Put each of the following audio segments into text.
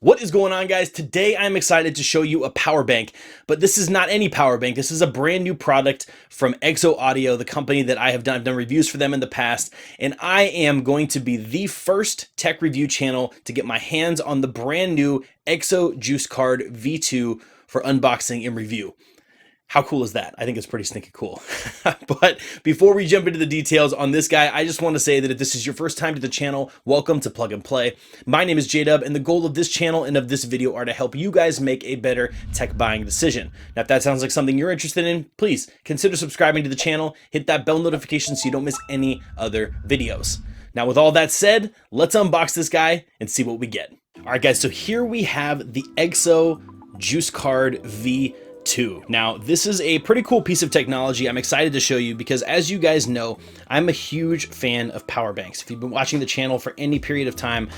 What is going on, guys? Today I'm excited to show you a power bank, but this is not any power bank. This is a brand new product from Exo Audio, the company that I've done reviews for them in the past, and I am going to be the first tech review channel to get my hands on the brand new Exo Juice Card V2 for unboxing and review. How cool is that? I think it's pretty stinking cool. But before we jump into the details on this guy, I just want to say that if this is your first time to the channel, welcome to Plug and Play. My name is J-Dub, and the goal of this channel and of this video are to help you guys make a better tech buying decision. Now, if that sounds like something you're interested in, please consider subscribing to the channel, hit that bell notification so you don't miss any other videos. Now, with all that said, let's unbox this guy and see what we get. All right, guys, so here we have the Exo Juice Card V2. Now, this is a pretty cool piece of technology I'm excited to show you because, as you guys know, I'm a huge fan of power banks. If you've been watching the channel for any period of time,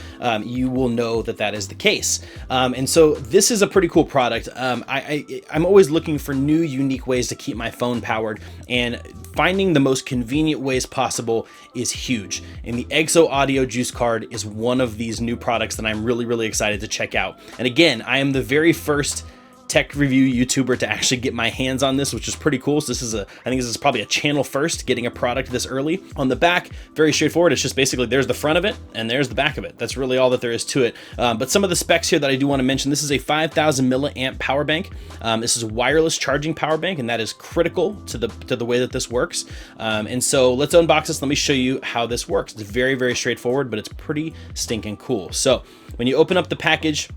you will know that that is the case. And so this is a pretty cool product. I'm always looking for new, unique ways to keep my phone powered, and finding the most convenient ways possible is huge. And the Exo Audio Juice Card is one of these new products that I'm really excited to check out. And again, I am the very first tech review YouTuber to actually get my hands on this, which is pretty cool. So I think this is probably a channel first, getting a product this early. On the back, very straightforward. It's just basically there's the front of it and there's the back of it. That's really all that there is to it. But some of the specs here that I do want to mention: this is a 5,000 milliamp power bank. This is a wireless charging power bank, and that is critical to the way that this works. And so let's unbox this. Let me show you how this works. It's very straightforward, but it's pretty stinking cool. So when you open up the package,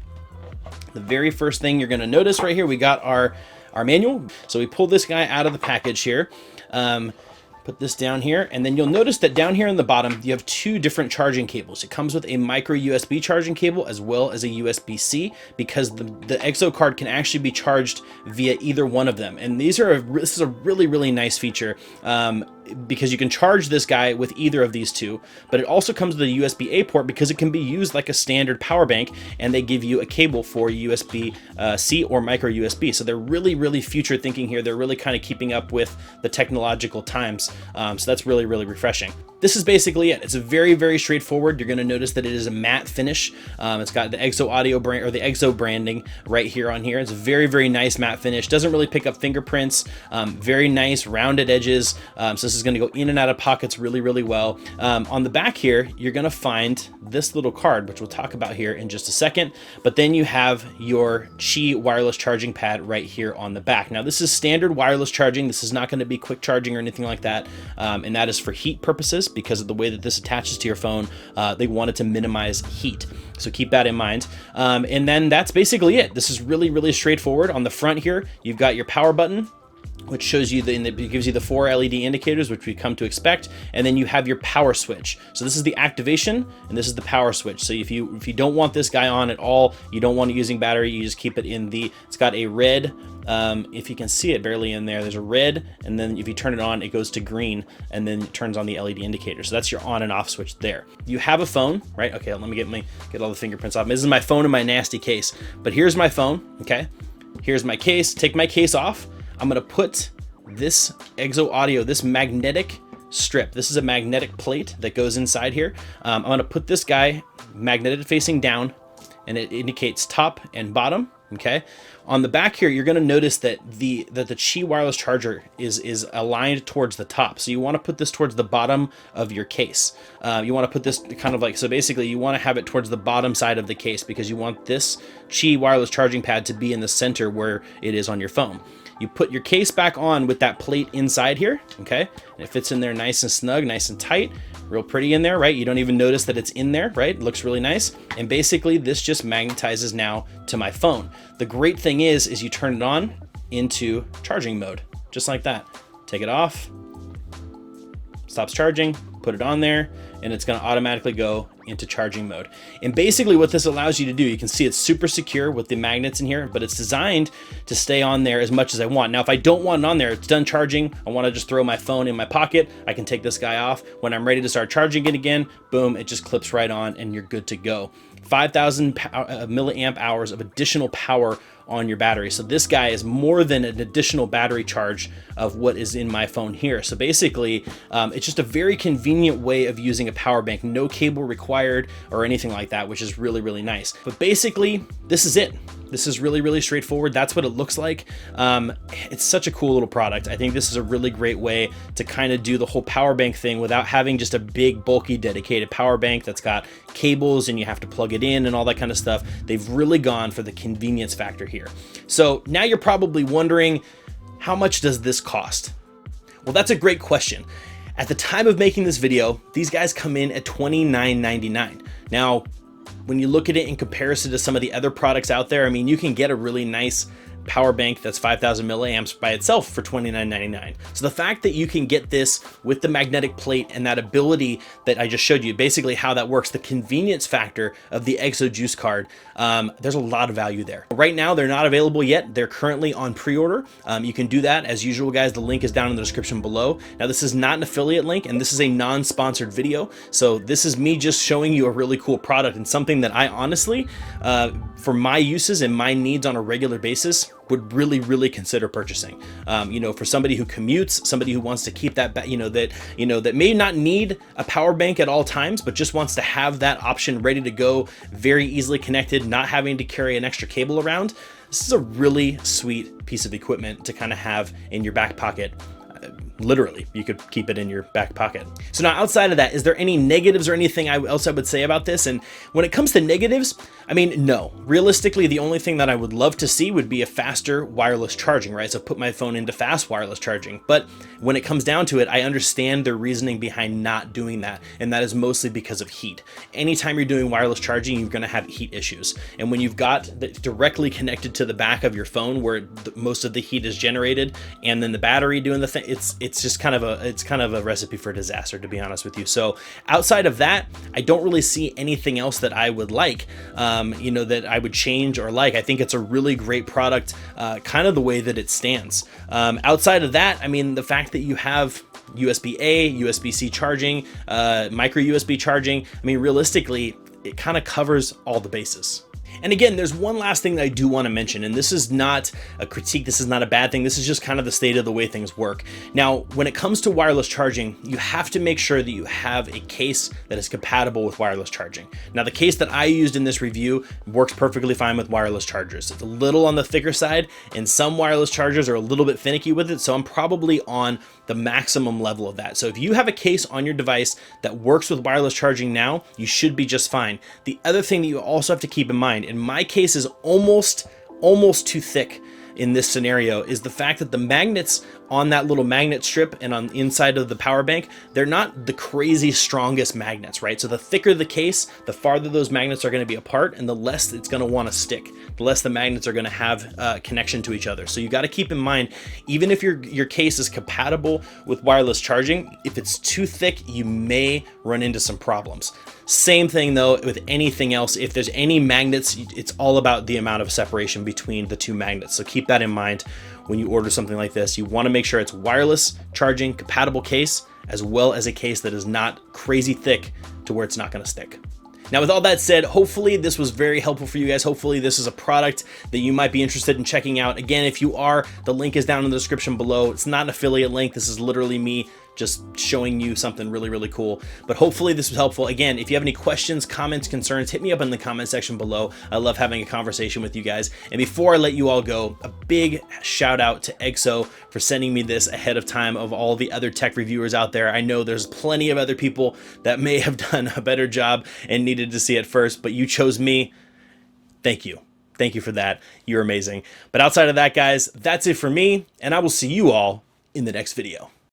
the very first thing you're going to notice right here, we got our manual. So we pull this guy out of the package here, put this down here, and then you'll notice that down here in the bottom, you have two different charging cables. It comes with a micro USB charging cable as well as a USB-C, because the Exo card can actually be charged via either one of them. And this is a really nice feature, because you can charge this guy with either of these two, but it also comes with a USB-A port because it can be used like a standard power bank, and they give you a cable for USB-C or micro USB. So they're really future thinking here. They're really kind of keeping up with the technological times. So that's really refreshing. This is basically it. It's a very straightforward. You're going to notice that it is a matte finish. It's got the Exo Audio brand, or the Exo branding right here on here. It's a very nice matte finish. Doesn't really pick up fingerprints. Very nice rounded edges. So this is going to go in and out of pockets really well. On the back here, you're going to find this little card, which we'll talk about here in just a second. But then you have your Qi wireless charging pad right here on the back. Now, this is standard wireless charging. This is not going to be quick charging or anything like that. And that is for heat purposes, because of the way that this attaches to your phone. They wanted to minimize heat, so keep that in mind. And then that's basically it. This is really straightforward. On the front here, you've got your power button, which shows you it gives you the 4 LED indicators, which we come to expect, and then you have your power switch. So this is the activation, and this is the power switch. So if you don't want this guy on at all, you don't want it using battery, you just keep it in it's got a red, if you can see it barely in there, there's a red, and then if you turn it on, it goes to green, and then it turns on the LED indicator. So that's your on and off switch there. You have a phone, right? Okay, let me get all the fingerprints off. This is my phone in my nasty case, but here's my phone, okay? Here's my case. Take my case off. I'm going to put this Exo Audio, this magnetic strip. This is a magnetic plate that goes inside here. I'm going to put this guy magnetic facing down, and it indicates top and bottom. Okay. On the back here, you're going to notice that the Qi wireless charger is aligned towards the top. So you want to put this towards the bottom of your case. You want to put this kind of like, so basically you want to have it towards the bottom side of the case, because you want this Qi wireless charging pad to be in the center where it is on your phone. You put your case back on with that plate inside here, okay? And it fits in there nice and snug, nice and tight, real pretty in there, right? You don't even notice that it's in there, right? It looks really nice. And basically this just magnetizes now to my phone. The great thing is you turn it on into charging mode, just like that. Take it off, stops charging, put it on there, and it's going to automatically go into charging mode. And basically what this allows you to do, you can see it's super secure with the magnets in here, but it's designed to stay on there as much as I want. Now, if I don't want it on there, it's done charging, I want to just throw my phone in my pocket, I can take this guy off. When I'm ready to start charging it again, boom, it just clips right on and you're good to go. 5,000 milliamp hours of additional power on your battery. So this guy is more than an additional battery charge of what is in my phone here. So basically, it's just a very convenient way of using a power bank. No cable required or anything like that, which is really, really nice. But basically, this is it. This is really, really straightforward. That's what it looks like. It's such a cool little product. I think this is a really great way to kind of do the whole power bank thing without having just a big, bulky, dedicated power bank that's got cables and you have to plug it in and all that kind of stuff. They've really gone for the convenience factor here. So now you're probably wondering, how much does this cost? Well, that's a great question. At the time of making this video, these guys come in at $29.99. Now, when you look at it in comparison to some of the other products out there, I mean, you can get a really nice power bank that's 5,000 milliamps by itself for $29.99. So the fact that you can get this with the magnetic plate and that ability that I just showed you, basically how that works, the convenience factor of the Exo Juice Card, there's a lot of value there. Right now, they're not available yet. They're currently on pre-order. You can do that as usual, guys. The link is down in the description below. Now, this is not an affiliate link and this is a non-sponsored video. So this is me just showing you a really cool product and something that I honestly, for my uses and my needs on a regular basis, would really, really consider purchasing. You know, for somebody who commutes, somebody who wants to keep that, that may not need a power bank at all times, but just wants to have that option ready to go, very easily connected, not having to carry an extra cable around. This is a really sweet piece of equipment to kind of have in your back pocket. Literally, you could keep it in your back pocket. So now outside of that, is there any negatives or anything else I would say about this? And when it comes to negatives, I mean, no. Realistically, the only thing that I would love to see would be a faster wireless charging, right? So put my phone into fast wireless charging. But when it comes down to it, I understand their reasoning behind not doing that. And that is mostly because of heat. Anytime you're doing wireless charging, you're gonna have heat issues. And when you've got that directly connected to the back of your phone where most of the heat is generated, and then the battery doing the thing, it's just kind of a recipe for disaster, to be honest with you. So outside of that, I don't really see anything else that I would like, that I would change or like. I think it's a really great product, kind of the way that it stands. Outside of that, I mean, the fact that you have USB-A, USB-C charging, micro USB charging, I mean, realistically, it kind of covers all the bases. And again, there's one last thing that I do want to mention, and this is not a critique, this is not a bad thing, this is just kind of the state of the way things work. Now, when it comes to wireless charging, you have to make sure that you have a case that is compatible with wireless charging. Now, the case that I used in this review works perfectly fine with wireless chargers. It's a little on the thicker side, and some wireless chargers are a little bit finicky with it, so I'm probably on the maximum level of that. So if you have a case on your device that works with wireless charging now, you should be just fine. The other thing that you also have to keep in mind, and my case is almost too thick in this scenario, is the fact that the magnets on that little magnet strip and on the inside of the power bank, they're not the crazy strongest magnets, right? So the thicker the case, the farther those magnets are going to be apart and the less it's going to want to stick, the less the magnets are going to have connection to each other. So you got to keep in mind, even if your case is compatible with wireless charging, if it's too thick, you may run into some problems. Same thing though with anything else. If there's any magnets, it's all about the amount of separation between the two magnets. So keep that in mind when you order something like this. You want to make sure it's wireless charging compatible case, as well as a case that is not crazy thick to where it's not going to stick. Now, with all that said, hopefully this was very helpful for you guys. Hopefully this is a product that you might be interested in checking out. Again, if you are, the link is down in the description below. It's not an affiliate link. This is literally me just showing you something really, really cool. But hopefully this was helpful. Again, if you have any questions, comments, concerns, hit me up in the comment section below. I love having a conversation with you guys. And before I let you all go, a big shout out to Exo for sending me this ahead of time of all the other tech reviewers out there. I know there's plenty of other people that may have done a better job and needed to see it first, but you chose me. Thank you. Thank you for that. You're amazing. But outside of that, guys, that's it for me, and I will see you all in the next video.